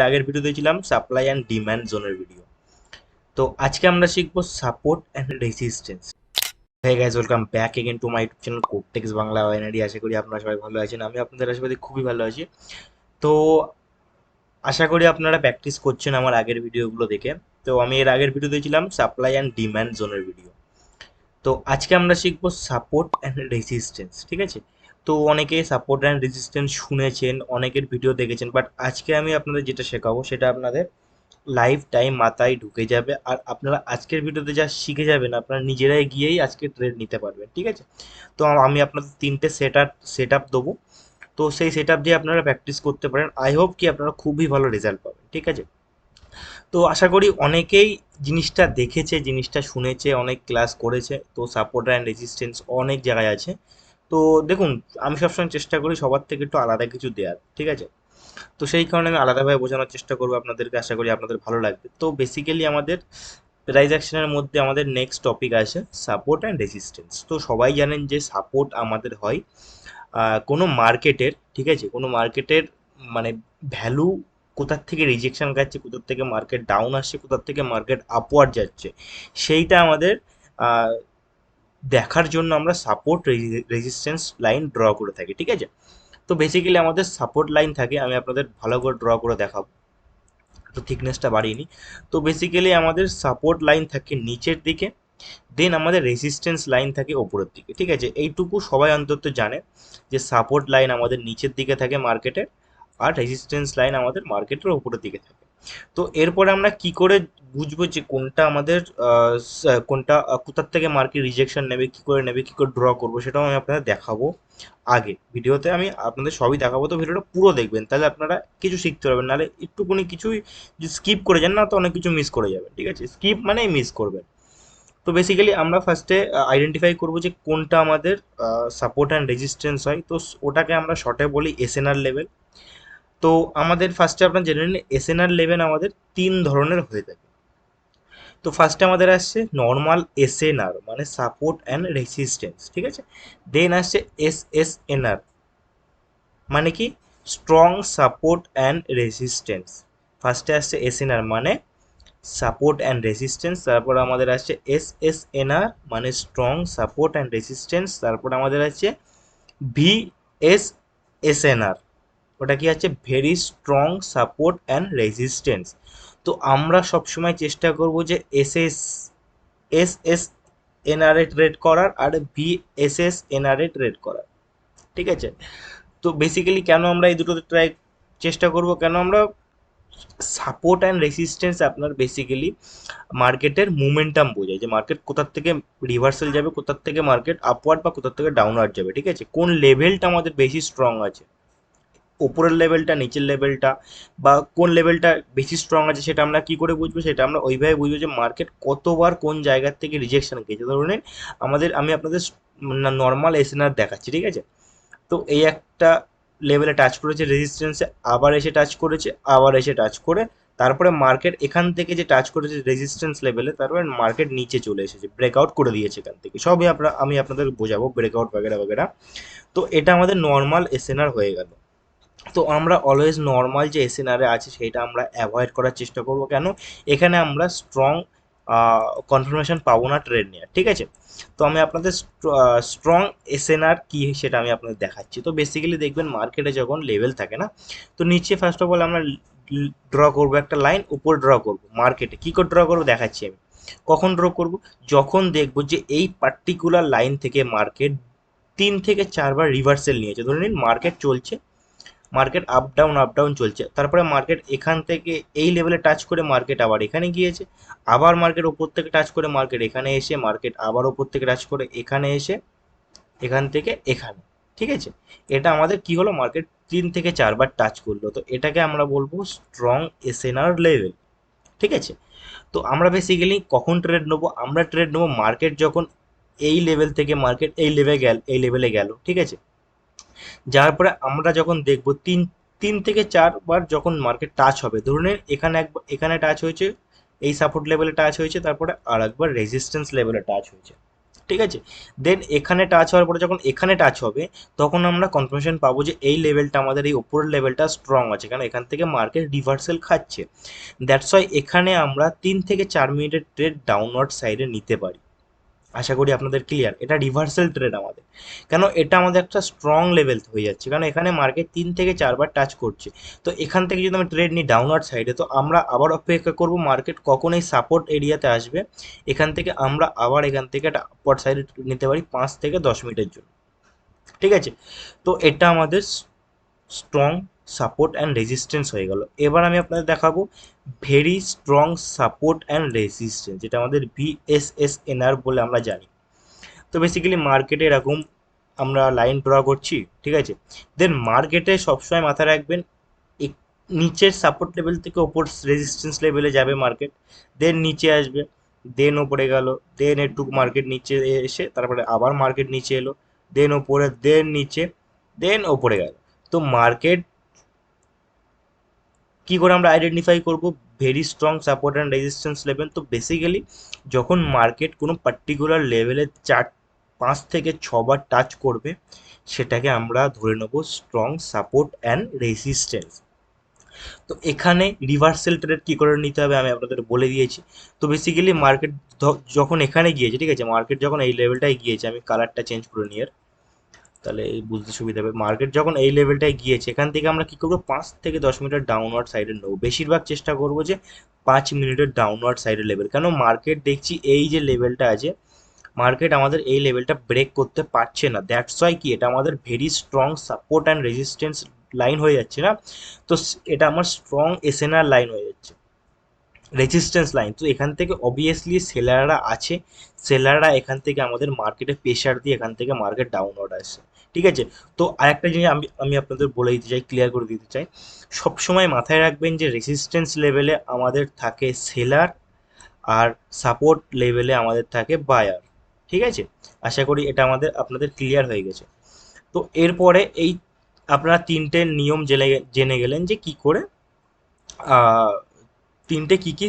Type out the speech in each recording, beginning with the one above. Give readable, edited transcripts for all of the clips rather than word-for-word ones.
আগের ভিডিও দিয়েছিলাম supply and demand জোনের ভিডিও। তো আজকে আমরা শিখবো support and resistance. Hey guys, welcome back again to my YouTube channel কোডটেক্স বাংলা ওয়াইনারি। আশা করি আপনারা সবাই ভালো আছেন, আমি আপনাদের আশীর্বাদে খুবই ভালো আছি। তো আশা করি আপনারা প্র্যাকটিস করছেন আমার আগের ভিডিওগুলো দেখে। তো আমি এর আগের ভিডিও দিয়েছিলাম সাপ্লাই অ্যান্ড ডিম্যান্ড জোনের ভিডিও। তো আজকে আমরা শিখবো সাপোর্ট অ্যান্ড রেজিস্ট্যান্স, ঠিক আছে? তো অনেকে সাপোর্ট অ্যান্ড রেজিস্ট্যান্স শুনেছেন, অনেকের ভিডিও দেখেছেন, বাট আজকে আমি আপনাদের যেটা শেখাবো সেটা আপনাদের লাইফ টাইম মাথায় ঢুকে যাবে। আর আপনারা আজকের ভিডিওতে যা শিখে যাবেন আপনারা নিজেরাই গিয়েই আজকে ট্রেড নিতে পারবেন, ঠিক আছে? তো আমি আপনাদের তিনটে সেট আপ দেবো। তো সেই সেট আপ দিয়ে আপনারা প্র্যাকটিস করতে পারেন। আই হোপ কি আপনারা খুবই ভালো রেজাল্ট পাবেন, ঠিক আছে? তো আশা করি অনেকেই জিনিসটা দেখেছে, জিনিসটা শুনেছে, অনেক ক্লাস করেছে। তো সাপোর্ট অ্যান্ড রেজিস্ট্যান্স অনেক জায়গায় আছে। তো দেখুন, আমি সবসময় চেষ্টা করি সবার থেকে একটু আলাদা কিছু দেওয়ার, ঠিক আছে? তো সেই কারণে আমি আলাদাভাবে বোঝানোর চেষ্টা করবো আপনাদেরকে, আশা করি আপনাদের ভালো লাগবে। তো বেসিক্যালি আমাদের প্রাইস অ্যাকশনের মধ্যে আমাদের নেক্সট টপিক আছে সাপোর্ট অ্যান্ড রেজিস্ট্যান্স। তো সবাই জানেন যে সাপোর্ট আমাদের হয় কোনো মার্কেটের, ঠিক আছে, কোনো মার্কেটের মানে ভ্যালু কোথার থেকে রিজেকশন খাচ্ছে, কোথার থেকে মার্কেট ডাউন আসছে, কোথার থেকে মার্কেট আপওয়ার্ড যাচ্ছে, সেইটা আমাদের আহ, দেখার জন্য আমরা সাপোর্ট রেজিস্ট্যান্স লাইন ড্র করে থাকি, ঠিক আছে? তো বেসিক্যালি আমাদের সাপোর্ট লাইন থাকে, আমি আপনাদের ভালো করে ড্র করে দেখাবো, তো থিকনেসটা বাড়িয়ে নিই। তো বেসিক্যালি আমাদের সাপোর্ট লাইন থাকে নিচের দিকে, দেন আমাদের রেজিস্ট্যান্স লাইন থাকে ওপরের দিকে, ঠিক আছে? এইটুকু সবাই অন্তত জানে যে সাপোর্ট লাইন আমাদের নিচের দিকে থাকে মার্কেটের, আর রেজিস্ট্যান্স লাইন আমাদের মার্কেটের ওপরের দিকে থাকে। তো এরপরে আমরা কি করে বুঝবো যে কোনটা আমাদের কোনটা কোথার থেকে মার্কেট রিজেকশন নেবে, কি করে নেবে, কি করে ড্র করবো, সেটাও আমি আপনাদের দেখাবো। আগে ভিডিওতে আমি আপনাদের সবই দেখাবো, তো ভিডিওটা পুরো দেখবেন, তাহলে আপনারা কিছু শিখতে পারবেন। নাহলে একটুকুনি কিছুই যদি স্কিপ করে যান না, তো অনেক কিছু মিস করে যাবেন, ঠিক আছে? স্কিপ মানেই মিস করবেন। তো বেসিক্যালি আমরা ফার্স্টে আইডেন্টিফাই করবো যে কোনটা আমাদের সাপোর্ট অ্যান্ড রেজিস্ট্যান্স হয়। তো ওটাকে আমরা শর্টে বলি এসএনআর লেভেল। তো আমাদের ফার্স্টে আপনার জেনে নিন এসএনআর লেভেল আমাদের তিন ধরনের হয়ে থাকে। তো ফার্স্টে আমাদের আসছে নর্মাল এসএনআর মানে সাপোর্ট অ্যান্ড রেজিস্ট্যান্স, ঠিক আছে? দেন আসছে এসএসএনআর মানে কি স্ট্রং সাপোর্ট অ্যান্ড রেজিস্ট্যান্স। ফার্স্টে আসছে এসএনআর মানে সাপোর্ট অ্যান্ড রেজিস্ট্যান্স, তারপর আমাদের আসছে এসএসএনআর মানে স্ট্রং সাপোর্ট অ্যান্ড রেজিস্ট্যান্স, তারপর আমাদের আছে ভিএসএসএনআর, ওটা কি আছে very strong support and resistance. তো আমরা সবসময় চেষ্টা করব যে এসএসএনআর এ ট্রেড করার আর ভিএসএসএনআর এ ট্রেড করার, ঠিক আছে? তো বেসিক্যালি কেন আমরা এই দুটোতে ট্রাই চেষ্টা করব, কেন আমরা সাপোর্ট অ্যান্ড রেসিস্ট্যান্স আপনার বেসিক্যালি মার্কেটের মুমেন্টাম বোঝায় যে মার্কেট কোথার থেকে রিভার্সাল যাবে, কোথার থেকে মার্কেট আপওয়ার্ড বা কোথার থেকে ডাউনওয়ার্ড যাবে, ঠিক আছে? কোন লেভেলটা আমাদের বেশি স্ট্রং আছে, ওপরের লেভেলটা, নিচের লেভেলটা, বা কোন লেভেলটা বেশি স্ট্রং আছে, সেটা আমরা কি করে বুঝবো? সেটা আমরা ওইভাবে বুঝবো যে মার্কেট কতবার কোন জায়গার থেকে রিজেকশন খেয়েছে। ধরুন আমি আপনাদের নর্মাল এসএনআর দেখাচ্ছি, ঠিক আছে? তো এই একটা লেভেলে টাচ করেছে রেজিস্ট্যান্সে, আবার এসে টাচ করেছে, আবার এসে টাচ করে, তারপরে মার্কেট এখান থেকে যে টাচ করেছে রেজিস্ট্যান্স লেভেলে, তারপরে মার্কেট নিচে চলে এসেছে, ব্রেকআউট করে দিয়েছে এখান থেকে। সবই আমি আপনাদের বোঝাবো ব্রেকআউট বাগেরা বাগেরা। তো এটা আমাদের নর্মাল এসএনআর হয়ে গেল। তো আমরা অলওয়েজ নর্মাল যে এসএনআর আছে সেটা আমরা অ্যাভয়েড করার চেষ্টা করব, কেন? এখানে আমরা স্ট্রং কনফার্মেশন পাবো না ট্রেড নেওয়ার, ঠিক আছে? তো আমি আপনাদের স্ট্রং এসএনআর কি সেটা আমি আপনাদের দেখাচ্ছি। তো বেসিক্যালি দেখবেন মার্কেটে যখন লেভেল থাকে না, তো নিচে ফার্স্ট অফ অল আমরা ড্র করবো একটা লাইন, উপর ড্র করবো। মার্কেটে কী করে ড্র করবো দেখাচ্ছি আমি। কখন ড্র করব? যখন দেখবো যে এই পার্টিকুলার লাইন থেকে মার্কেট 3 থেকে 4 বার রিভার্সেল নিয়েছে। ধরে নিন মার্কেট চলছে, মার্কেট আপ ডাউন চলছে, তারপরে মার্কেট এখান থেকে এই লেভেলে টাচ করে মার্কেট আবার এখানে গিয়েছে, আবার মার্কেট ওপর থেকে টাচ করে মার্কেট এখানে এসে, মার্কেট আবার ওপর থেকে টাচ করে এখানে এসে, এখান থেকে এখানে, ঠিক আছে? এটা আমাদের কি হলো, মার্কেট 3 থেকে 4 বার টাচ করলো, তো এটাকে আমরা বলবো স্ট্রং এসএনআর লেভেল, ঠিক আছে? তো আমরা বেসিক্যালি কখন ট্রেড নেবো? আমরা ট্রেড নেবো মার্কেট যখন এই লেভেল থেকে মার্কেট এই লেভেলে গেল, ঠিক আছে? যার পরে আমরা যখন দেখবো তিন তিন থেকে চারবার যখন মার্কেট টাচ হবে, ধরুন এখানে একবার এখানে টাচ হয়েছে, এই সাপোর্ট লেভেলে টাচ হয়েছে, তারপরে আর একবার রেজিস্ট্যান্স লেভেলে টাচ হয়েছে, ঠিক আছে। দেন এখানে টাচ হওয়ার পরে যখন এখানে টাচ হবে তখন আমরা কনফার্মেশন পাবো যে এই লেভেলটা আমাদের এই ওপরের লেভেলটা স্ট্রং আছে, কারণ এখান থেকে মার্কেট রিভার্সাল খাচ্ছে। দ্যাটস ওয়াই এখানে আমরা 3 থেকে 4 মিনিটের ট্রেড ডাউনওয়ার্ড সাইডে নিতে পারি। আশা করি আপনাদের ক্লিয়ার, এটা রিভার্সাল ট্রেড আমাদের, কেন এটা আমাদের একটা স্ট্রং লেভেল হয়ে যাচ্ছে, কারণ এখানে মার্কেট 3 থেকে 4 বার টাচ করছে। তো এখান থেকে যদি আমি ট্রেড নিই ডাউনওয়ার্ড সাইডে, তো আমরা আবার অপেক্ষা করব মার্কেট কখন এই সাপোর্ট এরিয়াতে আসবে, এখান থেকে আমরা আবার এখান থেকে একটা আপওয়ার্ড সাইডে নিতে পারি 5 থেকে 10 মিনিটের জন্য। ঠিক আছে, তো এটা আমাদের স্ট্রং সাপোর্ট অ্যান্ড রেজিস্ট্যান্স হয়ে গেল। এবার আমি আপনাদের দেখাবো very strong support and resistance, যেটা আমাদের VSSNR বলে আমরা জানি। তো বেসিক্যালি মার্কেটে এরকম আমরা লাইন ড্র করছি, ঠিক আছে। দেন মার্কেটে সবসময় মাথায় রাখবেন নিচের সাপোর্ট লেভেল থেকে ওপর রেজিস্ট্যান্স লেভেলে যাবে মার্কেট, দেন নিচে আসবে, দেন ওপরে গেল, দেন একটু মার্কেট নিচে এসে তারপরে আবার মার্কেট নিচে এলো, দেন ওপরে, দেন নিচে, দেন ওপরে গেল। তো মার্কেট কি করে আমরা আইডেন্টিফাই করব very strong support and resistance level? তো বেসিক্যালি যখন মার্কেট কোনো পার্টিকুলার লেভেলে 5 থেকে 6 বার টাচ করবে, সেটাকে আমরা ধরে নেব স্ট্রং সাপোর্ট অ্যান্ড রেজিস্ট্যান্স। তো এখানে রিভার্সাল ট্রেড কী করে নিতে হবে আমি আপনাদের বলে দিয়েছি। তো বেসিক্যালি মার্কেট যখন এখানে গিয়েছে, ঠিক আছে, মার্কেট যখন এই লেভেলটায় গিয়েছে, আমি কালারটা চেঞ্জ করে নিয়ে তাহলে বুঝতে সুবিধা হবে। মার্কেট যখন এই লেভেলটায় গিয়েছে, এখান থেকে আমরা কী করবো 5 থেকে 10 মিনিটের ডাউনওয়ার্ড সাইডে নেবো। বেশিরভাগ চেষ্টা করবো যে 5 মিনিটের ডাউনওয়ার্ড সাইডের লেভেল, কেন মার্কেট দেখছি এই যে লেভেলটা আছে, মার্কেট আমাদের এই লেভেলটা ব্রেক করতে পারছে না। দ্যাটস ওয়াই কি এটা আমাদের very strong support and resistance line হয়ে যাচ্ছে না, তো এটা আমার স্ট্রং এসএনআর লাইন হয়ে যাচ্ছে, রেজিস্ট্যান্স লাইন। তো এখান থেকে অবভিয়াসলি সেলাররা আছে, সেলাররা এখান থেকে আমাদের মার্কেটে প্রেশার দিয়ে এখান থেকে মার্কেট ডাউনওয়ার্ড আসছে। ঠিক আছে, তো আরেকটা জিনিস আমি আমি আপনাদের বলে দিতে চাই, ক্লিয়ার করে দিতে চাই, সবসময় মাথায় রাখবেন যে রেজিস্ট্যান্স লেভেলে আমাদের থাকে সেলার, আর সাপোর্ট লেভেলে আমাদের থাকে বায়ার। ঠিক আছে, আশা করি এটা আমাদের আপনাদের ক্লিয়ার হয়ে গেছে। তো এরপরে এই আপনারা 3টে নিয়ম জেনে জেনে গেলেন যে কি করে তিনটে কী কী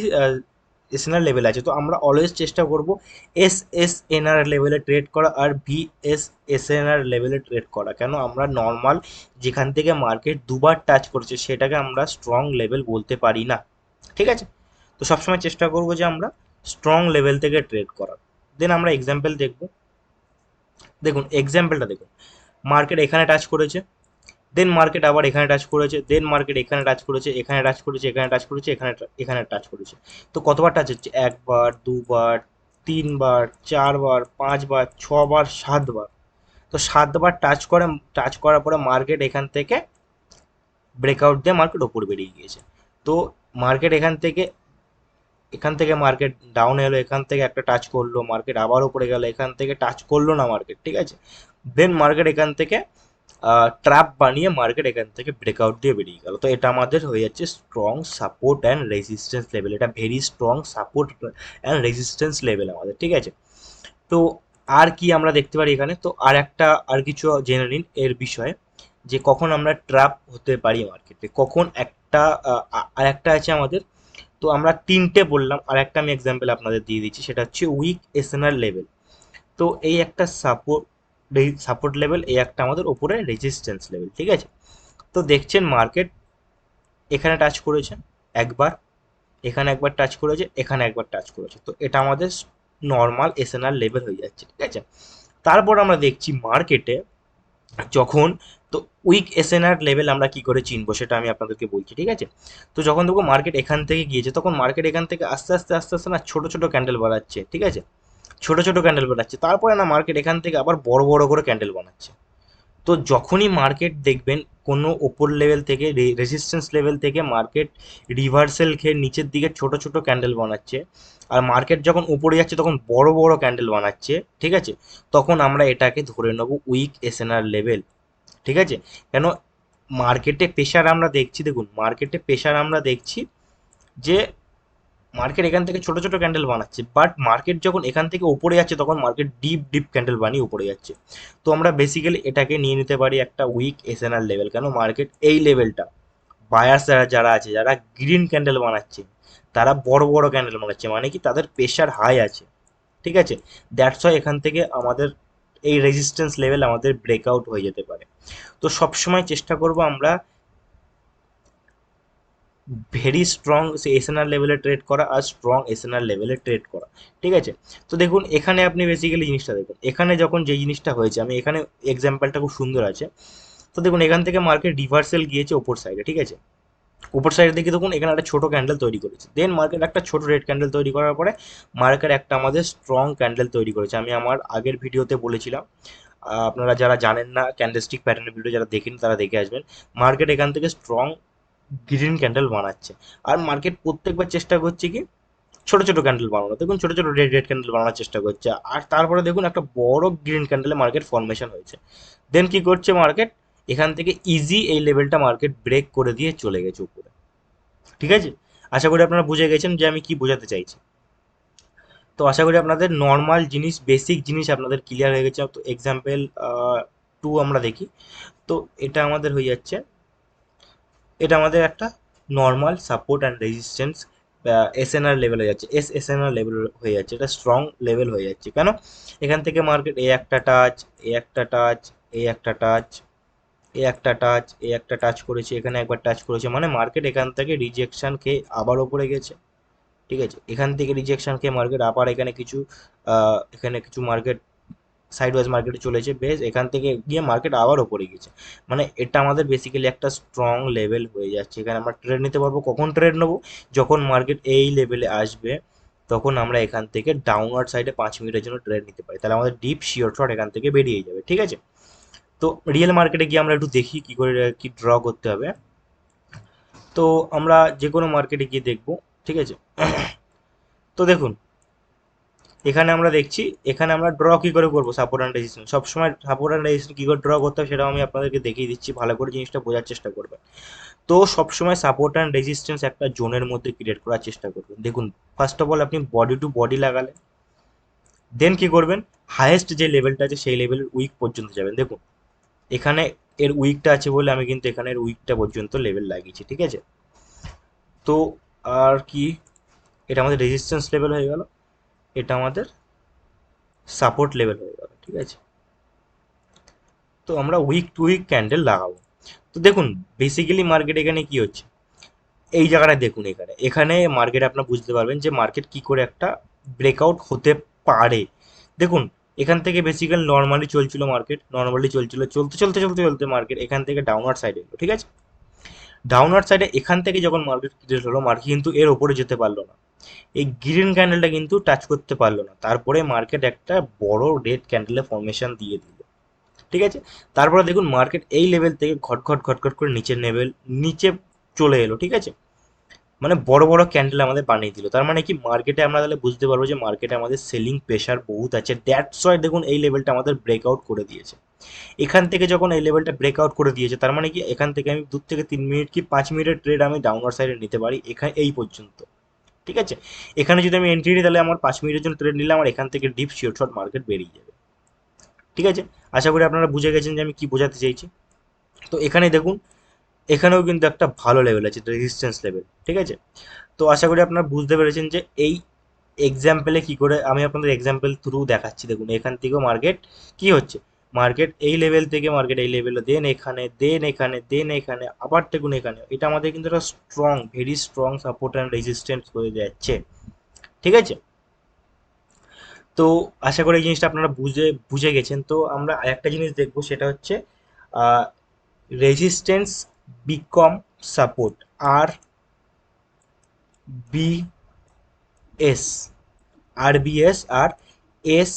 এসএনআর লেভেল আছে। তো আমরা অলওয়েজ চেষ্টা করব SSNR লেভেলে ট্রেড করা আর VSSNR লেভেলে ট্রেড করা, কেন আমরা নর্মাল যেখান থেকে মার্কেট 2 বার টাচ করছে সেটাকে আমরা স্ট্রং লেভেল বলতে পারি না। ঠিক আছে, তো সবসময় চেষ্টা করব যে আমরা স্ট্রং লেভেল থেকে ট্রেড করার। দেন আমরা এক্সাম্পল দেখব। দেখুন এক্সাম্পলটা দেখুন, মার্কেট এখানে টাচ করেছে, দেন মার্কেট আবার এখানে টাচ করেছে, দেন মার্কেট এখানে টাচ করেছে, এখানে টাচ করেছে, এখানে টাচ করেছে, এখানে টাচ করেছে। তো কতবার টাচ হচ্ছে? 1 বার, 2 বার, 3 বার, 4 বার, 5 বার, 6 বার, 7 বার। তো 7 বার টাচ করার পরে মার্কেট এখান থেকে ব্রেকআউট দিয়ে মার্কেট ওপর বেরিয়ে গিয়েছে। তো মার্কেট এখান থেকে মার্কেট ডাউন এলো, এখান থেকে একটা টাচ করলো, মার্কেট আবার উপরে গেল, এখান থেকে টাচ করলো না মার্কেট, ঠিক আছে। দেন মার্কেট এখান থেকে ট্র্যাপ বানিয়ে মার্কেট এখান থেকে ব্রেকআউট দিয়ে বেরিয়ে গেল। তো এটা আমাদের হয়ে যাচ্ছে strong support and resistance level, এটা very strong support and resistance level আমাদের। ঠিক আছে, তো আর কি আমরা দেখতে পারি এখানে? তো আর কিছু জেনে নিন এর বিষয়ে, যে কখন আমরা ট্র্যাপ হতে পারি মার্কেটে, কখন একটা আর একটা আছে আমাদের। তো আমরা 3টে বললাম, আর একটা আমি এক্সাম্পল আপনাদের দিয়ে দিচ্ছি, সেটা হচ্ছে উইক এসএনআর লেভেল। তো এই একটা সাপোর্ট লেভেল, এই একটা আমাদের ওপরে রেজিস্ট্যান্স লেভেল। ঠিক আছে, তো দেখছেন মার্কেট এখানে টাচ করেছে একবার, এখানে একবার টাচ করেছে, এখানে একবার টাচ করেছে, তো এটা আমাদের নর্মাল এসএনআর লেভেল হয়ে যাচ্ছে। ঠিক আছে, তারপর আমরা দেখছি মার্কেটে যখন, তো উইক এসএনআর লেভেল আমরা কি করে চিনবো সেটা আমি আপনাদেরকে বলছি। ঠিক আছে, তো যখন দেখবো মার্কেট এখান থেকে গিয়েছে, তখন মার্কেট এখান থেকে আস্তে আস্তে আস্তে আস্তে না ছোট ছোট ক্যান্ডেল বাড়াচ্ছে। ঠিক আছে, ছোট ছোট ক্যান্ডেল বানাচ্ছে, তারপরে না মার্কেট এখান থেকে আবার বড় বড় করে ক্যান্ডেল বানাচ্ছে। তো যখনই মার্কেট দেখবেন কোনো ওপর লেভেল থেকে রেজিস্ট্যান্স লেভেল থেকে মার্কেট রিভার্সাল খেয়ে নিচের দিকে ছোট ছোট ক্যান্ডেল বানাচ্ছে, আর মার্কেট যখন উপরে যাচ্ছে তখন বড় বড় ক্যান্ডেল বানাচ্ছে, ঠিক আছে, তখন আমরা এটাকে ধরে নেব উইক এসএনআর লেভেল। ঠিক আছে, কেন মার্কেটে প্রেশার আমরা দেখছি, দেখুন মার্কেটে প্রেশার আমরা দেখছি যে মার্কেট এখান থেকে ছোট ছোট ক্যান্ডেল বানাচ্ছে, বাট মার্কেট যখন এখান থেকে উপরে যাচ্ছে তখন মার্কেট ডিপ ডিপ ক্যান্ডেল বানিয়ে উপরে যাচ্ছে। তো আমরা বেসিক্যালি এটাকে নিয়ে নিতে পারি একটা উইক এসএনআর লেভেল, কেন মার্কেট এই লেভেলটা বায়ার্স যারা আছে, যারা গ্রিন ক্যান্ডেল বানাচ্ছে, তারা বড় বড় ক্যান্ডেল বানাচ্ছে, মানে কি তাদের প্রেশার হাই আছে। ঠিক আছে। দ্যাটস ওয়াই এখান থেকে আমাদের এই রেজিস্ট্যান্স লেভেল আমাদের ব্রেকআউট হয়ে যেতে পারে। তো সবসময় চেষ্টা করব আমরা ভেরি স্ট্রং এসএনআর লেভেলে ট্রেড করা আর স্ট্রং এসএনআর লেভেলে ট্রেড করা। ঠিক আছে। তো দেখুন এখানে আপনি বেসিক্যালি জিনিসটা দেখুন, এখানে যখন যে জিনিসটা হয়েছে, আমি এখানে এক্সাম্পলটা খুব সুন্দর আছে। তো দেখুন এখান থেকে মার্কেট রিভার্সাল গিয়েছে ওপর সাইডে, ঠিক আছে। উপর সাইডে দেখে দেখুন এখানে একটা ছোট ক্যান্ডেল তৈরি করেছে, দেন মার্কেট একটা ছোট রেড ক্যান্ডেল তৈরি করার পরে মার্কেট একটা আমাদের স্ট্রং ক্যান্ডেল তৈরি করেছে। আমি আমার আগের ভিডিওতে বলেছিলাম, আপনারা যারা জানেন না ক্যান্ডেলস্টিক প্যাটার্নের ভিডিও যারা দেখেন তারা দেখে আসবেন। মার্কেট এখান থেকে স্ট্রং গ্রিন ক্যান্ডেল বানাচ্ছে, আর মার্কেট প্রত্যেকবার চেষ্টা করছে কি ছোট ছোট ক্যান্ডেল বানানো। দেখুন ছোট ছোট রেড রেড ক্যান্ডেল বানানোর চেষ্টা করছে, আর তারপরে দেখুন একটা বড় গ্রিন ক্যান্ডেলে মার্কেট ফর্মেশন হয়েছে। দেন কি করছে মার্কেট, এখান থেকে ইজি এই লেভেলটা মার্কেট ব্রেক করে দিয়ে চলে গেছে উপরে। ঠিক আছে। আশা করি আপনারা বুঝে গেছেন যে আমি কি বোঝাতে চাইছি। তো আশা করি আপনাদের নর্মাল জিনিস, বেসিক জিনিস আপনাদের ক্লিয়ার হয়ে গেছে। তো এক্সাম্পল 2 আমরা দেখি। তো এটা আমাদের হয়ে যাচ্ছে, এটা আমাদের একটা normal support and resistance SNR level হয়ে যাচ্ছে, এসএনআর লেভেল হয়ে যাচ্ছে, এটা স্ট্রং লেভেল হয়ে যাচ্ছে। কেন? এখান থেকে মার্কেট এ একটা টাচ, এ একটা টাচ, এ একটা টাচ, এ একটা টাচ, এ একটা টাচ করেছে, এখানে একবার টাচ করেছে, মানে মার্কেট এখান থেকে রিজেকশন খেয়ে আবার ওপরে গেছে। ঠিক আছে। এখান থেকে রিজেকশন খেয়ে মার্কেট আবার এখানে কিছু এখানে কিছু মার্কেট সাইডওয়াইজ মার্কেটে চলেছে, বেশ এখান থেকে গিয়ে মার্কেট আবার ওপরে গেছে। মানে এটা আমাদের বেসিক্যালি একটা স্ট্রং লেভেল হয়ে যাচ্ছে। এখানে আমরা ট্রেড নিতে পারবো। কখন ট্রেড নেবো? যখন মার্কেট এই লেভেলে আসবে, তখন আমরা এখান থেকে ডাউনওয়ার্ড সাইডে 5 মিনিটের জন্য ট্রেড নিতে পারি, তাহলে আমাদের ডিপ শিওর শট এখান থেকে বেরিয়ে যাবে। ঠিক আছে। তো রিয়েল মার্কেটে গিয়ে আমরা একটু দেখি কি করে কি ড্র করতে হবে। তো আমরা যে কোনো মার্কেটে গিয়ে দেখবো। ঠিক আছে। তো দেখুন এখানে আমরা দেখছি, এখানে আমরা ড্র কি করে করবো সাপোর্ট অ্যান্ড রেজিস্ট্যান্স। সবসময় সাপোর্ট অ্যান্ড রেজিস্ট্যান্স কি করে ড্র করতে হবে সেটাও আমি আপনাদেরকে দেখিয়ে দিচ্ছি, ভালো করে জিনিসটা বোঝার চেষ্টা করবেন। তো সবসময় সাপোর্ট অ্যান্ড রেজিস্ট্যান্স একটা জোনের মধ্যে ক্রিয়েট করার চেষ্টা করবেন। দেখুন ফার্স্ট অফ অল আপনি বডি টু বডি লাগালেন, দেন কি করবেন, হায়েস্ট যে লেভেলটা আছে সেই লেভেলের উইক পর্যন্ত যাবেন। দেখুন এখানে এর উইকটা আছে বলে আমি কিন্তু এখানে এর উইকটা পর্যন্ত লেভেল লাগিয়েছি। ঠিক আছে। তো আর কি, এটা আমাদের রেজিস্ট্যান্স লেভেল হয়ে গেল, এটা আমাদের সাপোর্ট লেভেল হয়ে গেল। ঠিক আছে। তো আমরা উইক টু উইক ক্যান্ডেল লাগাবো। তো দেখুন বেসিক্যালি মার্কেট এখানে কি হচ্ছে, এই জায়গাটায় দেখুন, এখানে এখানে মার্কেট আপনার বুঝতে পারবেন যে মার্কেট কি করে একটা ব্রেকআউট হতে পারে। দেখুন এখান থেকে বেসিক্যালি নর্মালি চলছিল মার্কেট, নর্মালি চলছিল, চলতে চলতে চলতে চলতে মার্কেট এখান থেকে ডাউনওয়ার্ড সাইডে এলো। ঠিক আছে। ডাউনওয়ার্ড সাইডে এখান থেকে যখন মার্কেট ক্লিয়ার হলো, মার্কেট কিন্তু এর ওপরে যেতে পারলো না, এই গ্রিন ক্যান্ডেলটা কিন্তু টাচ করতে পারলো না, তারপরে মার্কেট একটা বড় রেড ক্যান্ডেলের ফর্মেশন দিয়ে দিল। ঠিক আছে। তারপরে দেখুন মার্কেট এই লেভেল থেকে ঘটঘট ঘটঘট করে নিচের লেভেল নিচে চলে এলো। ঠিক আছে। মানে বড় বড় ক্যান্ডেল আমাদের বানিয়ে দিল। তার মানে কি মার্কেটে আমরা তাহলে বুঝতে পারবো যে মার্কেটে আমাদের সেলিং প্রেশার বহুত আছে। দ্যাটস ওয়াই দেখুন এই লেভেলটা আমাদের ব্রেকআউট করে দিয়েছে। এখান থেকে যখন এই লেভেলটা ব্রেকআউট করে দিয়েছে, তার মানে কি এখান থেকে আমি 2 থেকে 3 মিনিট কি 5 মিনিটের ট্রেড আমি ডাউনওয়ার্ড সাইডে নিতে পারি এখানে এই পর্যন্ত। ঠিক আছে। এখানে যদি আমি এন্ট্রি নিই তাহলে আমার 5 মিনিটের জন্য ট্রেড নিলে আমার এখান থেকে ডিপ শিওর শট মার্কেট বেরিয়ে যাবে। ঠিক আছে। আশা করি আপনারা বুঝে গেছেন যে আমি কি বোঝাতে চাইছি। তো এখানে দেখুন এখানেও কিন্তু একটা ভালো লেভেল আছে, রেজিস্ট্যান্স লেভেল। ঠিক আছে। তো আশা করি আপনারা বুঝতে পেরেছেন যে এই এক্সাম্পলে কি করে আমি আপনাদের এক্সাম্পল থ্রু দেখাচ্ছি। দেখুন এখান থেকেও মার্কেট কি হচ্ছে, মার্কেট এই লেভেল থেকে মার্কেট এই লেভেলে, দেন এখানে, দেন এখানে, দেন এখানে, আবার দেখুন এখানে, এটা আমাদের কিন্তু একটা strong, very strong support and resistance হয়ে যাচ্ছে। ঠিক আছে। তো আশা করি এই জিনিসটা আপনারা বুঝে বুঝে গেছেন। তো আমরা আরেকটা জিনিস দেখবো, সেটা হচ্ছে resistance become support, R B S, R B S, আর S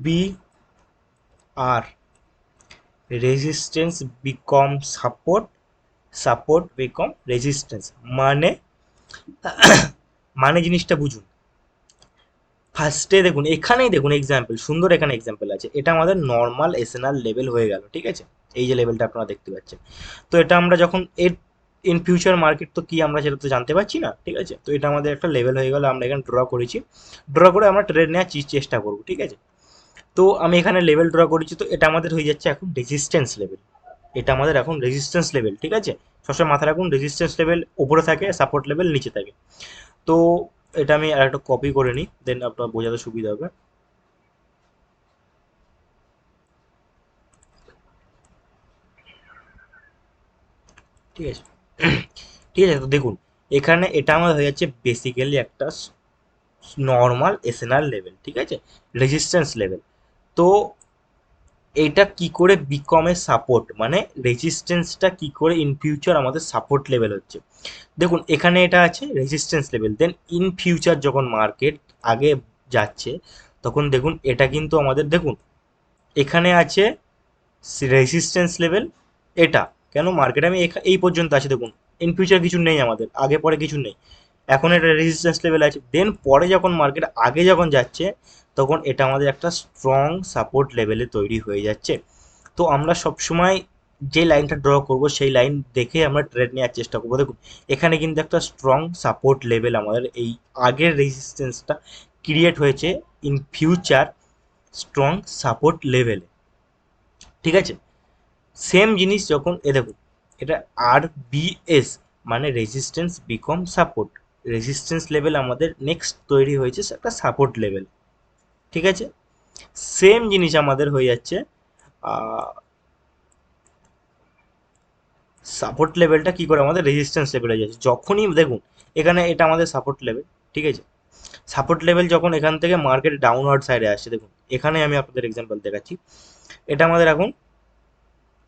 B R, resistance become support, support become resistance. মানে মানে জিনিসটা বুঝুন। ফার্স্টে দেখুন এখানেই দেখুন এক্সাম্পল, সুন্দর এখানে এক্সাম্পল আছে, এটা আমাদের নর্মাল এসএনআর লেভেল হয়ে গেল। ঠিক আছে। এই যে লেভেলটা আপনারা দেখতে পাচ্ছেন, তো এটা আমরা যখন এর ইন ফিউচার মার্কেট তো কি আমরা সেটা তো জানতে পারছি না। ঠিক আছে। তো এটা আমাদের একটা লেভেল হয়ে গেল, আমরা এখানে ড্র করেছি, ড্র করে আমরা ট্রেড নেওয়ার চেষ্টা করবো। ঠিক আছে। তো আমি এখানে লেভেল ড্র করেছি, তো এটা আমাদের হয়ে যাচ্ছে এখন রেজিস্ট্যান্স লেভেল, এটা আমাদের এখন রেজিস্ট্যান্স লেভেল। ঠিক আছে। সবসময় মাথায় রাখুন রেজিস্ট্যান্স লেভেল উপরে থাকে, সাপোর্ট লেভেল নিচে থাকে। তো এটা আমি আর একটা কপি করে নিই, দেন আপনার বোঝাতে সুবিধা হবে। ঠিক আছে। ঠিক আছে, তো দেখুন এখানে এটা আমার হয়ে যাচ্ছে বেসিক্যালি একটা নর্মাল এসএনআর লেভেল, ঠিক আছে, রেজিস্ট্যান্স লেভেল। তো এটা কি করে বিকমে সাপোর্ট, মানে রেজিস্ট্যান্সটা কি করে ইন ফিউচার আমাদের সাপোর্ট লেভেল হচ্ছে। দেখুন এখানে এটা আছে resistance level, then in future যখন মার্কেট আগে যাচ্ছে তখন দেখুন এটা কিন্তু আমাদের দেখুন এখানে আছে রেজিস্ট্যান্স লেভেল। এটা কেন মার্কেট আমি এই পর্যন্ত আছে দেখুন, ইন ফিউচার কিছু নেই আমাদের, আগে পরে কিছু নেই, এখন এটা রেজিস্ট্যান্স লেভেল আছে। দেন পরে যখন মার্কেট আগে যখন যাচ্ছে তখন এটা আমাদের একটা স্ট্রং সাপোর্ট লেভেলে তৈরি হয়ে যাচ্ছে। তো আমরা সবসময় যে লাইনটা ড্র করব সেই লাইন দেখে আমরা ট্রেড নেওয়ার চেষ্টা করবো। দেখুন এখানে কিন্তু একটা স্ট্রং সাপোর্ট লেভেল আমাদের এই আগের রেজিস্ট্যান্সটা ক্রিয়েট হয়েছে ইন ফিউচার স্ট্রং সাপোর্ট লেভেলে, ঠিক আছে। সেম জিনিস যখন দেখুন এটা আর বিএস মানে resistance become support, resistance level আমাদের নেক্সট তৈরি হয়েছে একটা সাপোর্ট লেভেল, ঠিক আছে। সেম জিনিস আমাদের হয়ে যাচ্ছে সাপোর্ট লেভেলটা কি করে আমাদের রেজিস্ট্যান্স লেভেলে যাচ্ছে যখনই দেখুন এখানে এটা আমাদের সাপোর্ট লেভেল, ঠিক আছে। সাপোর্ট লেভেল যখন এখান থেকে মার্কেট ডাউনওয়ার্ড সাইডে আসছে দেখুন এখানে আমি আপনাদের এক্সাম্পল দেখাচ্ছি, এটা আমাদের এখন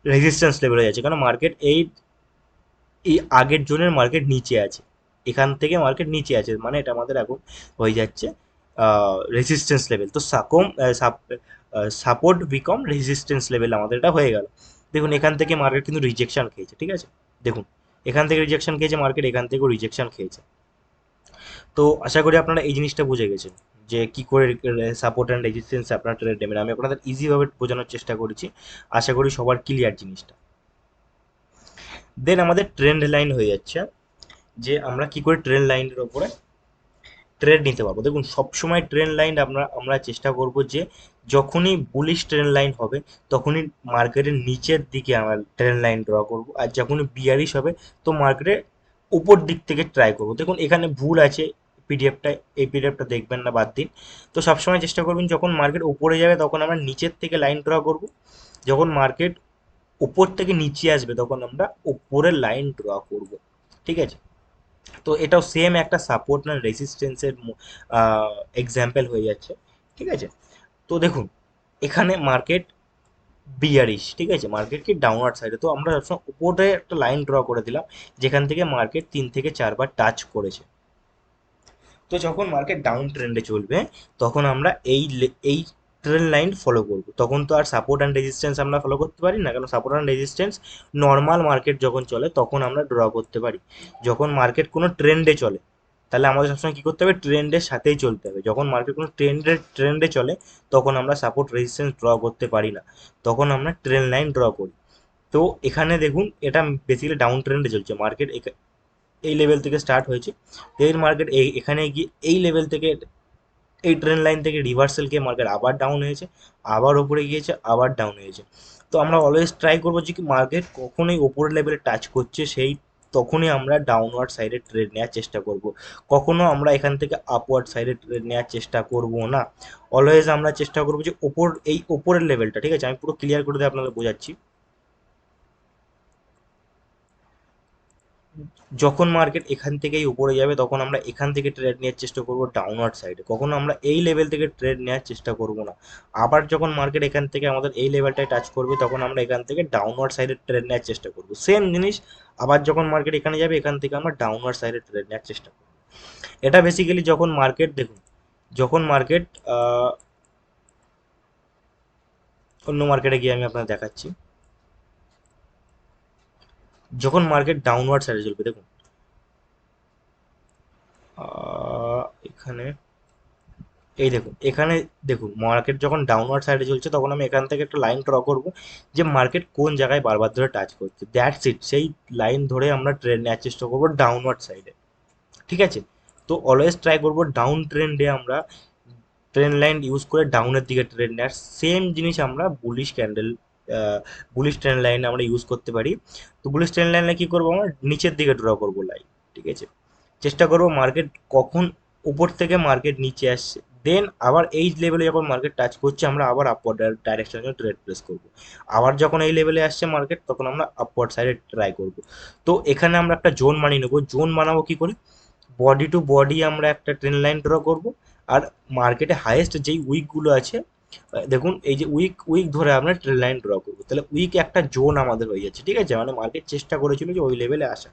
রেজিস্ট্যান্স লেভেলে যাচ্ছে কারণ মার্কেট এই আগের জনের মার্কেট নিচে আছে, এখান থেকে মার্কেট নিচে আছে মানে এটা আমাদের এখন হয়ে যাচ্ছে রেজিস্ট্যান্স লেভেল। তো সাপোর্ট বিকম রেজিস্ট্যান্স লেভেল আমাদের এটা হয়ে গেল। দেখুন এখান থেকে মার্কেট কিন্তু রিজেকশন খেয়েছে, ঠিক আছে। দেখুন এখান থেকে রিজেকশন খেয়েছে মার্কেট, এখান থেকেও রিজেকশন খেয়েছে। তো আশা করি আপনারা এই জিনিসটা বুঝে গেছেন যে কি করে সাপোর্ট অ্যান্ড রেজিস্ট্যান্স আপনার ট্রেড নেবেন। আমি আপনাদের ইজিভাবে বোঝানোর চেষ্টা করেছি, আশা করি সবার ক্লিয়ার জিনিসটা। দেন আমাদের ট্রেন্ড লাইন হয়ে যাচ্ছে যে আমরা কি করে ট্রেন্ড লাইনের ওপরে ট্রেড নিতে পারবো। দেখুন সবসময় ট্রেন্ড লাইন আমরা চেষ্টা করব যে যখনই বুলিশ ট্রেন্ড লাইন হবে তখনই মার্কেটের নিচের দিকে আমরা ট্রেন্ড লাইন ড্র করব, আর যখনই বিয়ারিশ হবে তো মার্কেটের উপর দিক থেকে ট্রাই করব। দেখুন এখানে ভুল আছে পিডিএফটা, এই পিডিএফটা দেখবেন না, বাদ দিন। তো সবসময় চেষ্টা করবেন যখন মার্কেট উপরে যাবে তখন আমরা নিচের থেকে লাইন ড্র করব, যখন মার্কেট উপর থেকে নিচে আসবে তখন আমরা উপরের লাইন ড্র করব, ঠিক আছে। তো এটাও সেম একটা সাপোর্ট না রেজিস্ট্যান্সের এক্সাম্পল হয়ে যাচ্ছে, ঠিক আছে। তো দেখুন এখানে মার্কেট বিয়ারিশ, ঠিক আছে, মার্কেট কি ডাউনওয়ার্ড সাইডে, তো আমরা সবসময় উপরে একটা লাইন ড্র করে দিলাম যেখান থেকে মার্কেট 3 থেকে 4 বার টাচ করেছে। তো যখন মার্কেট ডাউন ট্রেন্ডে চলবে তখন আমরা এই ট্রেন্ড লাইন ফলো করব, তখন তো আর সাপোর্ট অ্যান্ড রেজিস্ট্যান্স আমরা ফলো করতে পারি না, কারণ support and resistance normal market যখন চলে তখন আমরা ড্র করতে পারি। যখন মার্কেট কোনো ট্রেন্ডে চলে তাহলে আমাদের সবসময় কী করতে হবে, ট্রেন্ডের সাথেই চলতে হবে। যখন মার্কেট কোনো ট্রেন্ডে চলে তখন আমরা সাপোর্ট রেজিস্ট্যান্স ড্র করতে পারি না, তখন আমরা ট্রেন্ড লাইন ড্র করি। তো এখানে দেখুন এটা বেসিক্যালি ডাউন ট্রেন্ডে চলছে মার্কেট, এই লেভেল থেকে স্টার্ট হয়েছে, এই মার্কেট এখানে গিয়ে এই লেভেল থেকে এই ট্রেন্ড লাইন থেকে রিভার্সাল খেয়ে মার্কেট আবার ডাউন হয়েছে, আবার ওপরে গিয়েছে, আবার ডাউন হয়েছে। তো আমরা অলওয়েজ ট্রাই করবো যে কি মার্কেট কখনোই ওপরের লেভেলে টাচ করছে সেই তখনই আমরা ডাউনওয়ার্ড সাইডে ট্রেড নেওয়ার চেষ্টা করব, কখনো আমরা এখান থেকে আপওয়ার্ড সাইডে ট্রেড নেওয়ার চেষ্টা করব না। অলওয়েজ আমরা চেষ্টা করবো যে এই ওপরের লেভেলটা, ঠিক আছে, আমি পুরো ক্লিয়ার করে দিয়ে আপনাদের বোঝাচ্ছি। যখন মার্কেট এখান থেকেই উপরে যাবে তখন আমরা এখান থেকে ট্রেড নেওয়ার চেষ্টা করব ডাউনওয়ার্ড সাইডে, কখনো আমরা এই লেভেল থেকে ট্রেড নেওয়ার চেষ্টা করব না। আবার যখন মার্কেট এখান থেকে আমাদের এই লেভেলটায় টাচ করবে তখন আমরা এখান থেকে ডাউনওয়ার্ড সাইডে ট্রেড নেওয়ার চেষ্টা করব, সেম জিনিস। আবার যখন মার্কেট এখানে যাবে এখান থেকে আমরা ডাউনওয়ার্ড সাইডে ট্রেড নেওয়ার চেষ্টা করব। এটা বেসিক্যালি যখন মার্কেট দেখুন, যখন মার্কেট অন্য মার্কেটে গিয়ে আমি আপনাদের দেখাচ্ছি, যখন মার্কেট ডাউনওয়ার্ড সাইডে চলবে দেখুন এখানে এই দেখুন এখানে দেখুন মার্কেট যখন ডাউনওয়ার্ড সাইডে চলছে তখন আমি এখান থেকে একটা লাইন ড্র করব যে মার্কেট কোন জায়গায় বারবার ধরে টাচ করছে, দ্যাটস ইট। সেই লাইন ধরে আমরা ট্রেড নেওয়ার চেষ্টা করবো ডাউনওয়ার্ড সাইডে, ঠিক আছে। তো অলওয়েজ ট্রাই করবো ডাউন ট্রেন্ডে আমরা ট্রেন্ড লাইন ইউজ করে ডাউনের দিকে ট্রেড নেওয়ার। সেম জিনিস আমরা বুলিশ ক্যান্ডেল বুলিশ ট্রেন্ড লাইনে আমরা ইউজ করতে পারি। তো বুলিশ ট্রেন্ড লাইনে কী করবো, আমরা নিচের দিকে ড্র করবো লাইন, ঠিক আছে। চেষ্টা করবো মার্কেট কখন উপর থেকে মার্কেট নিচে আসছে, দেন আবার এই লেভেলে যখন মার্কেট টাচ করছে আমরা আবার আপওয়ার্ড ডাইরেকশনে ট্রেড প্লেস করব। আবার যখন এই লেভেলে আসছে মার্কেট তখন আমরা আপওয়ার্ড সাইডে ট্রাই করব। তো এখানে আমরা একটা জোন বানিয়ে নেবো। জোন বানাবো কি করে? বডি টু বডি আমরা একটা ট্রেন লাইন ড্র করব। আর মার্কেটে হাইয়েস্ট যেই উইকগুলো আছে, দেখুন এই যে উইক উইক ধরে আমরা ট্রেন লাইন ড্র করবো, তাহলে উইক একটা জোন আমাদের হয়ে যাচ্ছে। ঠিক আছে, মানে মার্কেট চেষ্টা করেছিল যে ওই লেভেলে আসা।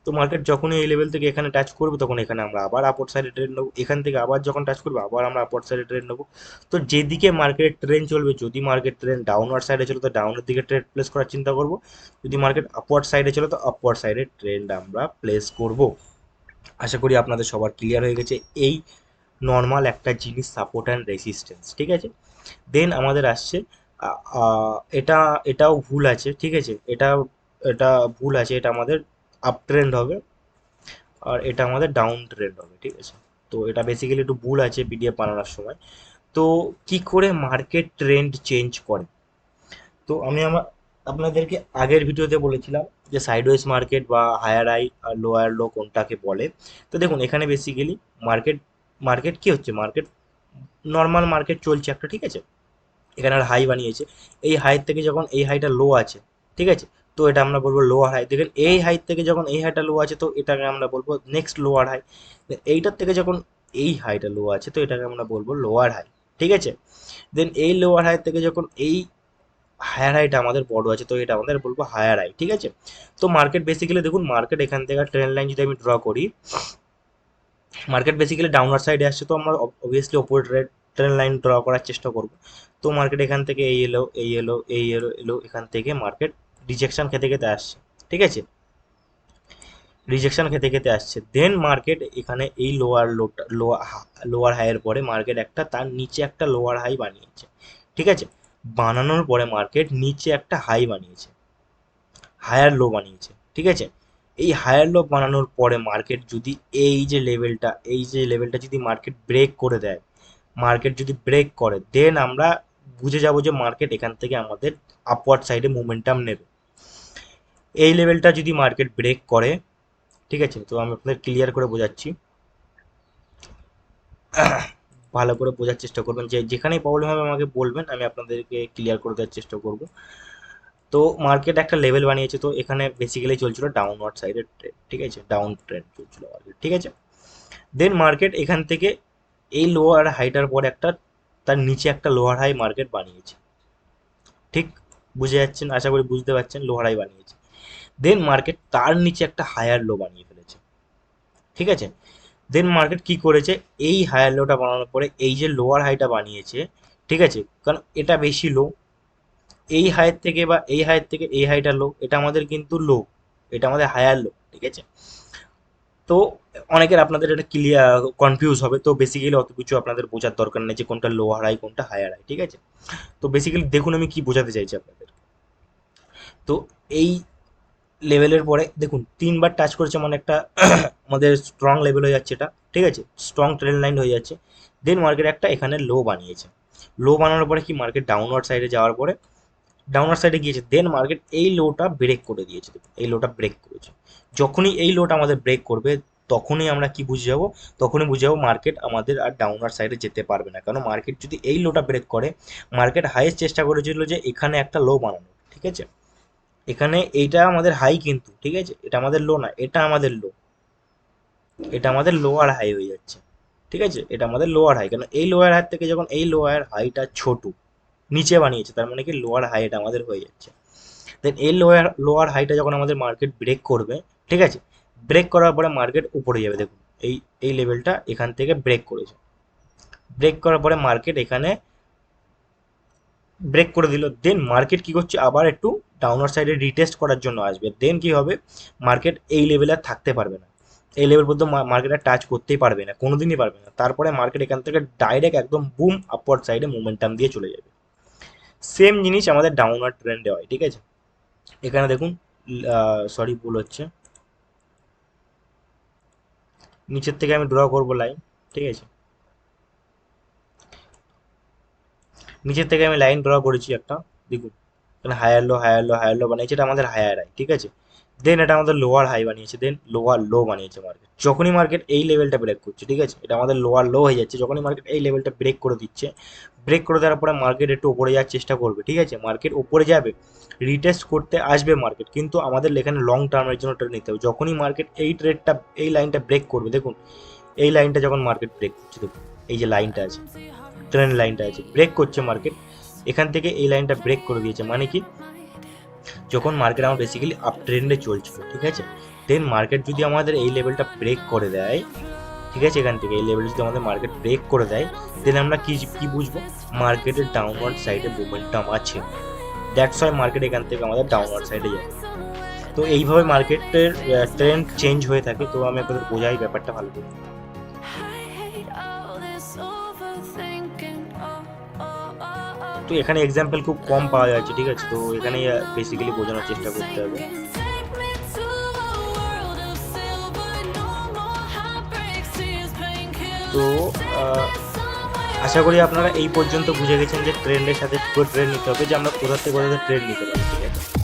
তো মার্কেট যখনই এই লেভেল থেকে এখানে টাচ করবে তখন এখানে আমরা আবার আপওয়ার্ড সাইডে ট্রেড নেবো, এখান থেকে আবার যখন টাচ করবে আবার আমরা আপওয়ার্ড সাইডে ট্রেড নেবো। তো যেদিকে মার্কেটের ট্রেন চলবে, যদি মার্কেট ট্রেন ডাউনওয়ার্ড সাইডে চলে তো ডাউনের দিকে ট্রেড প্লেস করার চিন্তা করব, যদি মার্কেট আপওয়ার্ড সাইডে চলে তো আপওয়ার্ড সাইডে ট্রেন্ড আমরা প্লেস করব। আশা করি আপনাদের সবার ক্লিয়ার হয়ে গেছে এই নর্মাল একটা জিনিস, সাপোর্ট অ্যান্ড রেসিস্ট্যান্স। ঠিক আছে, দেন আমাদের আসছে এটা, এটাও ভুল আছে। ঠিক আছে, এটা এটা ভুল আছে, এটা আমাদের আপ ট্রেন্ড হবে আর এটা আমাদের ডাউন ট্রেন্ড হবে। ঠিক আছে, তো এটা বেসিক্যালি একটু ভুল আছে পিডিএফ বানানোর সময়। তো কি করে মার্কেট ট্রেন্ড চেঞ্জ করে? তো আমি আপনাদেরকে আগের ভিডিওতে বলেছিলাম যে সাইডওয়েজ মার্কেট বা হায়ার হাই আর লোয়ার লো কোনটাকে বলে। তো দেখুন এখানে বেসিক্যালি মার্কেট মার্কেট কি হচ্ছে, মার্কেট নর্মাল মার্কেট চলছে একটা। ঠিক আছে, এখানে আর হাই বানিয়েছে, এই হাইট থেকে যখন এই হাইটা লো আছে, ঠিক আছে, তো এটা আমরা বলবো লোয়ার হাই। দেখেন এই হাইট থেকে যখন এই হাইটা লো আছে তো এটাকে আমরা বলবো নেক্সট লোয়ার হাই। এইটার থেকে যখন এই হাইটা লো আছে তো এটাকে আমরা বলবো লোয়ার হাই। ঠিক আছে, দেন এই লোয়ার হাই থেকে যখন এই হায়ার হাইটা আমাদের বড় আছে তো এটা আমাদের বলবো হায়ার হাই। ঠিক আছে, তো মার্কেট বেসিক্যালি দেখুন মার্কেট এখান থেকে ট্রেন লাইন যদি আমি ড্র করি, মার্কেট বেসিক্যালি ডাউনওয়ার্ড সাইডে আসছে তো আমরা অবভিয়াসলি ওপর ট্রেন লাইন ড্র করার চেষ্টা করব। তো মার্কেট এখান থেকে এই এলো এই এলো এই এলো এলো, এখান থেকে মার্কেট রিজেকশন খেতে খেতে আসছে। ঠিক আছে, রিজেকশন খেতে খেতে আসছে, দেন মার্কেট এখানে এই লোয়ার লোটা লোয়ার হাইয়ের পরে মার্কেট একটা তার নিচে একটা লোয়ার হাই বানিয়েছে। ঠিক আছে, বানানোর পরে মার্কেট নিচে একটা হাই বানিয়েছে, হায়ার লো বানিয়েছে। ঠিক আছে, এই হায়ার লো বানানোর পরে মার্কেট যদি এই যে লেভেলটা যদি মার্কেট ব্রেক করে দেয়, মার্কেট যদি ব্রেক করে দেন আমরা বুঝে যাব যে মার্কেট এখান থেকে আমাদের আপওয়ার্ড সাইডে মোমেন্টাম নেবে। এই লেভেলটা যদি মার্কেট ব্রেক করে, ঠিক আছে, তো আমি আপনাদের ক্লিয়ার করে বোঝাচ্ছি, ভালো করে বোঝার চেষ্টা করবেন, যে যেখানেই প্রবলেম হবে আমাকে বলবেন, আমি আপনাদেরকে ক্লিয়ার করে দেওয়ার চেষ্টা করব। তো মার্কেট একটা লেভেল বানিয়েছে, তো এখানে বেসিক্যালি চলছিল ডাউনওয়ার্ড সাইডের ট্রেড। ঠিক আছে, ডাউন ট্রেড চলছিল মার্কেট। ঠিক আছে, দেন মার্কেট এখান থেকে এই লোয়ার হাইটার পরে একটা তার নিচে একটা লোয়ার হাই মার্কেট বানিয়েছে। ঠিক বুঝে যাচ্ছেন, আশা করি বুঝতে পারছেন, লোয়ার হাই বানিয়েছে। দেন মার্কেট তার নিচে একটা হায়ার লো বানিয়ে ফেলেছে। ঠিক আছে, দেন মার্কেট কি করেছে, এই হায়ার লোটা বানানোর পরে এই যে লোয়ার হাইটা বানিয়েছে, ঠিক আছে, কারণ এটা বেশি লো, এই হাইট থেকে বা এই হাইট থেকে এই হাইটা লো, এটা আমাদের কিন্তু লো, এটা আমাদের হায়ার লো। ঠিক আছে, তো অনেকের আপনাদের এটা ক্লিয়ার কনফিউজ হবে, তো বেসিক্যালি অত কিছু আপনাদের বোঝার দরকার নেই যে কোনটা লোয়ার হাই কোনটা হায়ার হাই। ঠিক আছে, তো বেসিক্যালি দেখুন আমি কি বোঝাতে চাইছি আপনাদের। তো এই লেভেলের পরে দেখুন তিনবার টাচ করেছে, মানে একটা আমাদের স্ট্রং লেভেল হয়ে যাচ্ছে এটা। ঠিক আছে, স্ট্রং ট্রেন লাইন হয়ে যাচ্ছে, দেন মার্কেট একটা এখানে লো বানিয়েছে। লো বানানোর পরে কি মার্কেট ডাউনওয়ার্ড সাইডে যাওয়ার পরে ডাউনওয়ার্ড সাইডে গিয়েছে, দেন মার্কেট এই লোটা ব্রেক করে দিয়েছে। দেখুন এই লোটা ব্রেক করেছে, যখনই এই লোটা আমাদের ব্রেক করবে তখনই আমরা কি বুঝে যাবো, তখনই বুঝে যাবো মার্কেট আমাদের আর ডাউনওয়ার্ড সাইডে যেতে পারবে না। কারণ মার্কেট যদি এই লোটা ব্রেক করে, মার্কেট হাইয়েস্ট চেষ্টা করেছিল যে এখানে একটা লো বানানো। ঠিক আছে, এখানে এইটা আমাদের হাই কিন্তু, ঠিক আছে, এটা আমাদের লো না, এটা আমাদের লো, এটা আমাদের লোয়ার হাই হয়ে যাচ্ছে। ঠিক আছে, এটা আমাদের লোয়ার হাই, কারণ এই লোয়ার হাই থেকে যখন এই লোয়ার হাইটা ছোট নিচে বানিয়েছে তার মানে কি লোয়ার হাই এটা আমাদের হয়ে যাচ্ছে। দেন এই লোয়ার হাইটা যখন আমাদের মার্কেট ব্রেক করবে, ঠিক আছে, ব্রেক করার পরে মার্কেট উপরে যাবে। দেখুন এই এই লেভেলটা এখান থেকে ব্রেক করেছে, ব্রেক করার পরে মার্কেট এখানে ব্রেক করে দিল, দেন মার্কেট কি করছে আবার একটু ডাউনার সাইডে রিটেস্ট করার জন্য আসবে। দেন কি হবে, মার্কেট এই লেভেলে আর থাকতে পারবে না, এই লেভেল পর্যন্ত মার্কেট আর টাচ করতেই পারবে না, কোনোদিনই পারবে না। তারপরে মার্কেট এখান থেকে ডাইরেক্ট একদম বুম আপওয়ার্ড সাইডে মোমেন্টাম দিয়ে চলে যাবে। সেম জিনিস আমাদের ডাউনার ট্রেন্ডে হয়। ঠিক আছে, এখানে দেখুন, সরি ভুল হচ্ছে, নিচের থেকে আমি ড্র করবো লাইন। ঠিক আছে, নিচের থেকে আমি লাইন ড্র করেছি একটা, দেখুন এখানে higher low higher low higher low বানিয়েছি, এটা আমাদের হায়ার হাই। ঠিক আছে, দেন এটা আমাদের লোয়ার হাই বানিয়েছে, দেন লোয়ার লো বানিয়েছে মার্কেট। যখনই মার্কেট এই লেভেলটা ব্রেক করছে, ঠিক আছে, এটা আমাদের লোয়ার লো হয়ে যাচ্ছে, যখনই মার্কেট এই লেভেলটা ব্রেক করে দিচ্ছে, ব্রেক করে দেওয়ার পরে মার্কেট একটু ওপরে যাওয়ার চেষ্টা করবে, ঠিক আছে, মার্কেট ওপরে যাবে, রিটেস্ট করতে আসবে মার্কেট, কিন্তু আমাদের এখানে লং টার্মের জন্য ট্রেড নিতে হবে। যখনই মার্কেট এই ট্রেডটা এই লাইনটা ব্রেক করবে, দেখুন এই লাইনটা যখন মার্কেট ব্রেক করছে, দেখুন এই যে লাইনটা আছে, ট্রেন্ড লাইনটা আছে, ব্রেক করছে মার্কেট, এখান থেকে এই লাইনটা ব্রেক করে দিয়েছে, মানে কি যখন মার্কেট আমার বেসিক্যালি আপ ট্রেন্ডে চলছিল, ঠিক আছে, দেন মার্কেট যদি আমাদের এই লেভেলটা ব্রেক করে দেয়, ঠিক আছে, এখান থেকে এই লেভেল যদি আমাদের মার্কেট ব্রেক করে দেয়, দেন আমরা কি কি বুঝবো, মার্কেটের ডাউনওয়ার্ড সাইডে মোমেন্টাম আছে, দ্যাটস ওয়াই মার্কেট এখান থেকে আমাদের ডাউনওয়ার্ড সাইডে যাবে। তো এইভাবে মার্কেটের ট্রেন্ড চেঞ্জ হয়ে থাকে। তো আমি আপনাদের বোঝাই ব্যাপারটা ভালো করে। তো এখানে এক্সাম্পল খুব কম পাওয়া যাচ্ছে, ঠিক আছে, তো এখানে বেসিক্যালি বোঝানোর চেষ্টা করতে হবে। তো আশা করি আপনারা এই পর্যন্ত বুঝে গেছেন যে ট্রেন্ডের সাথে ট্রেন্ড নিতে হবে, যে আমরা কোথা থেকে ট্রেন্ড নিতে পারি, ঠিক আছে।